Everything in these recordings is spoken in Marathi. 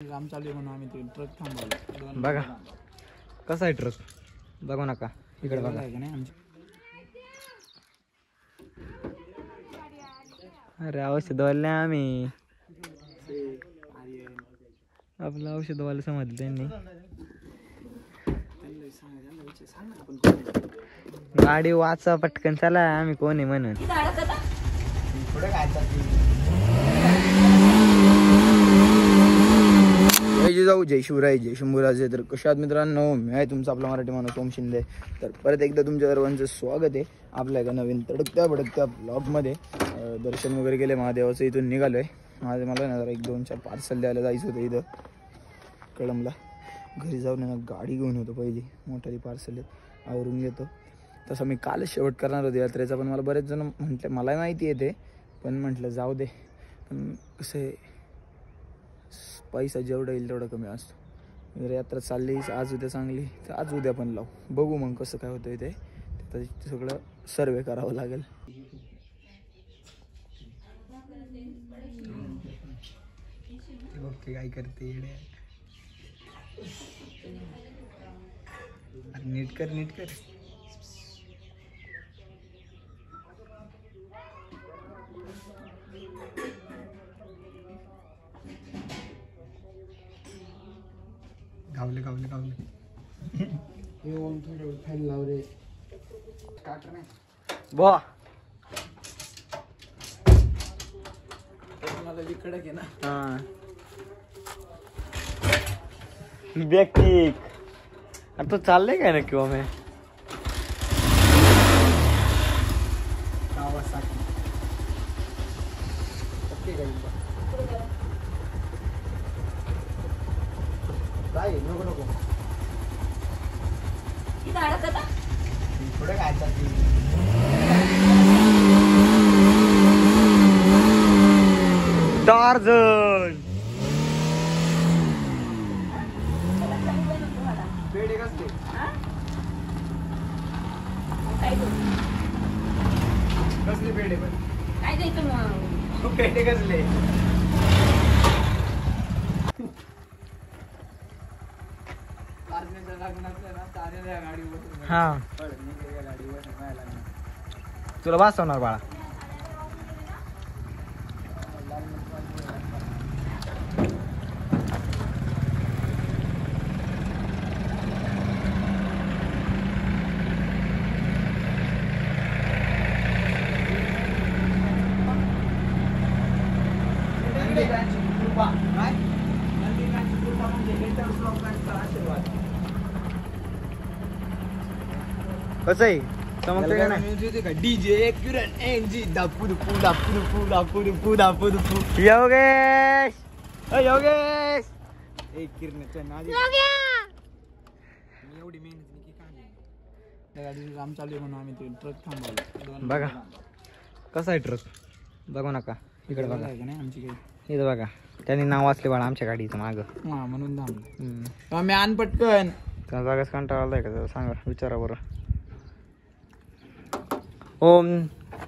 काम चालू म्हणून आम्ही ते ट्रक थांबवला. बघा कसा आहे ट्रक, बघू नका इकडे बघा. अरे औषध वाले आम्ही, आपलं औषध वाले समजलं त्यांनी. गाडी वाचा पटकन चला, आम्ही कोण आहे म्हणून. जय जाऊ, जय शिवराय, जय शंभूराजे. तर कशात मित्रांनो, मी आहे तुमचा आपला मराठी माणूस ओम शिंदे. तर परत एकदा तुमच्या सर्वांचं स्वागत आहे आपल्या एका नवीन तडकत्या भडकत्या ब्लॉगमध्ये. दर्शन वगैरे केले महादेवाचं, इथून निघालो आहे. माझं मला ना जरा 1-2-4 पार्सल द्यायला जायचं होतं इथं कळमला. घरी जाऊन ना गाडी घेऊन होतो, पहिली मोठाली पार्सल आवरून घेतो. तसं मी कालच शेवट करणार होते यात्रेचा, पण मला बरेच जण म्हटले मला माहिती येते, पण म्हटलं जाऊ दे. पण कसं आहे, पैसा जेवढा येईल तेवढं कमी असतो. जर यात्रा चालली आज उद्या चांगली, तर आज उद्या पण लावू, बघू मग कसं काय होतं ते. सगळं सर्वे करावं लागेल. काय करते, नीट कर नीट कर. गावले गावले गावले. हे ओम थोडं फॅन लाव रे. स्टार्टर नाही बा, मला कडक आहे ना. हा व्यक्ती आता चाललंय काय ना किंवा मी काय नको नको पुढे काय टार्झन पेढे कसले कसले पेढे पण काय द्यायचं मग? पेढे कसले हा तुला वाचवणार बाळा. कसं आहे चमकतंय का नाही? डीजे एनजी दापूर पू दापूर पू दापूर पू दापूर पू. योगेश, अ योगेश, एक किरण्याचं नादी एवढी मेहनत काय गाडीचं काम चालू आहे म्हणून आम्ही ते ट्रक थांबवला. बघा कसा आहे ट्रक, बघू नका इकडे बघा. नाही आमची काही इथं बघा, त्यांनी नाव वाचले बाळा आमच्या गाडीचं मागं. हा म्हणून थांबलो. मी आण पटकन. त्या जागाच कंटाळा आलाय का सांगा, विचारा बरं. ओम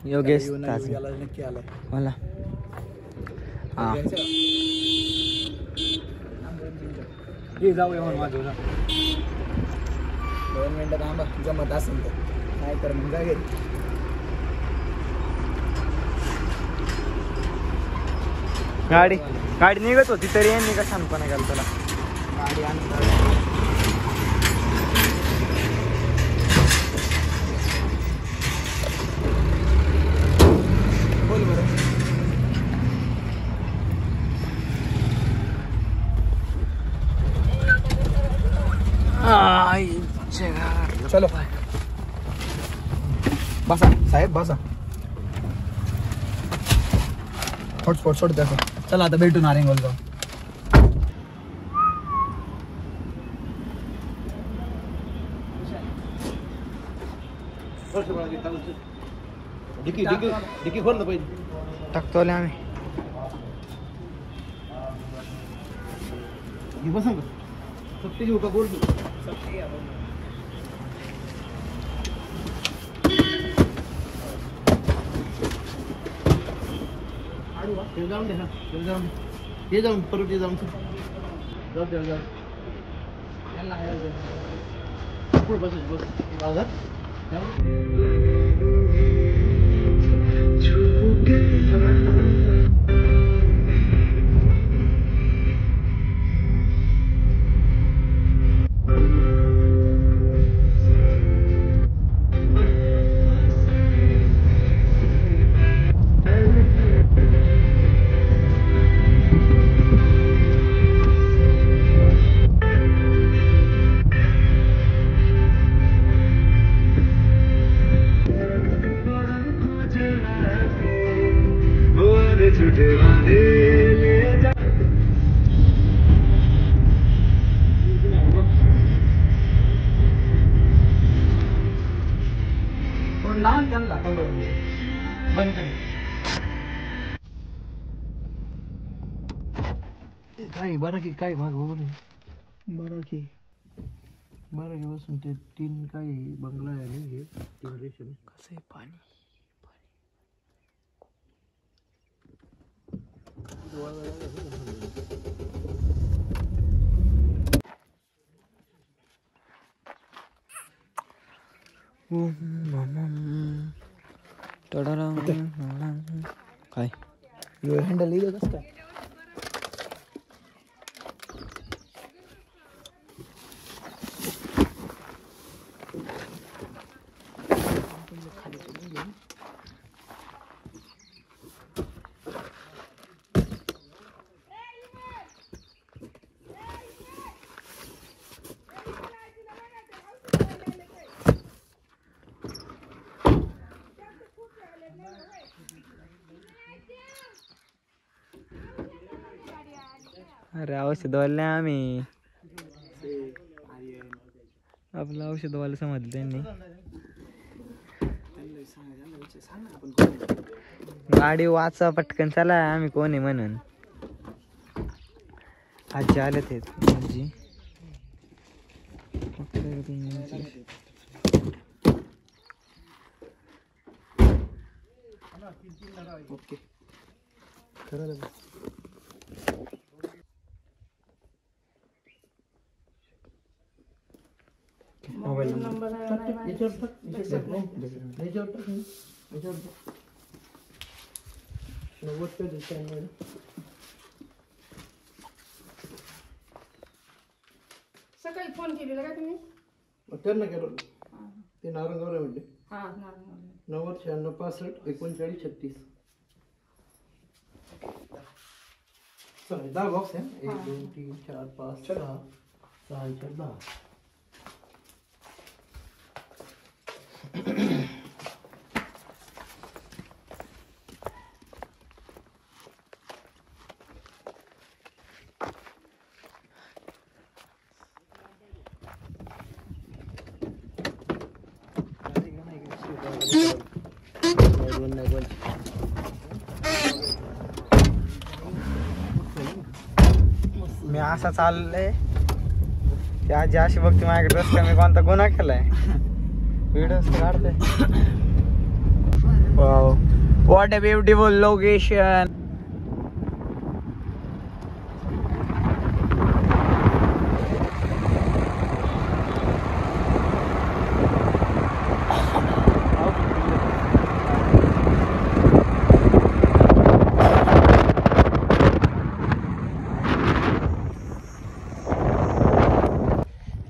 योगेश नक्की आलाय मला. हा जाऊया म्हणून माझं 2 मिनिटं थांबा, जमत असेल तर, नाही तर मग जागे. गाडी गाडी निघत होती तरी यांनी का शांतपणा केला त्याला. गाडी आणून बोल बरं. चलो बसा साहेब बसा. हॉटस्पॉट सोड त्याचा. चला आता भेटू नारेंगोल जाऊ. डिकी खोल ना पाहिजे. टाकतो आम्ही. बसा सत्य घेऊ का बोल तू. जाऊन दे ना, जाऊन दे. ये जाऊन परत ये जाऊन. काय बरं की काय माग बरं की बसून ते 3 काही बंगला आहे नाही हे 3 रेशन कसं आहे पाणी काय हँडल येईल कसं काय अरे औषधवाले आम्ही आपलं औषधवाला समजलं त्यांनी गाडी वाचा पटकन चला आम्ही कोण आहे म्हणून आजी आले ते आजी ओके खरं मोबाईल नंबर सकाळी फोन केलेला का तुम्ही त्यांना केलं ते नारंगावला म्हणले हा 90 96 65 39 36 10 बॉक्स आहे 1 2 3 4 5 6 6 4 10 मी असा चाललंय की आजी अशी बघते माझ्याकडे रस्ता मी कोणता गुन्हा केलाय व्हिडिओ काढते wow what a beautiful location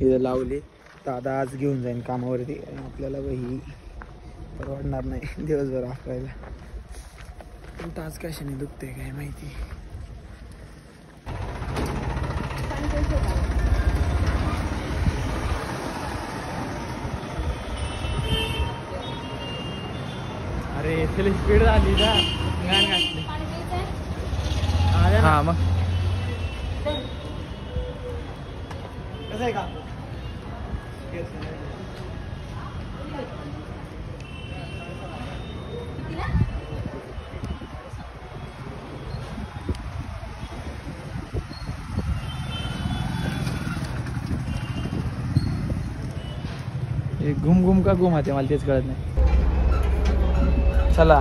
इथं लावली दादा आज घेऊन जाईन कामावरती आणि आपल्याला ही परवडणार नाही दिवसभर वापरायला पण आज कशाने दुखते काय माहिती अरे चल स्पीड झाली ना गाण घातली हा मग कसं आहे का घुम घुम का घुमाते मला तेच कळत नाही चला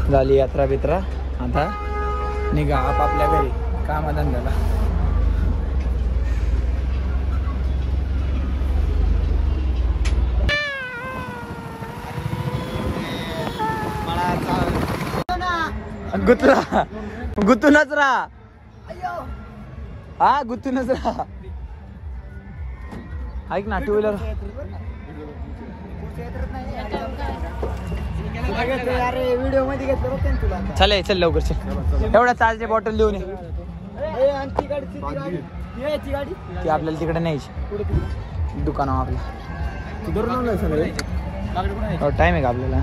झाली यात्रा बित्रा आता निघा आपापल्या घरी कामाधंद्याला गुतला गुतूनच राहा हा गुतूनच राहा ऐक ना टू व्हीलर व्हिडिओ मध्ये घेतलं बघ तुला चल चल लवकर चल एवढा चालते बॉटल देऊन ती आपल्याला तिकडे न्यायची दुकानावर आपल्या टाइम आहे का आपल्याला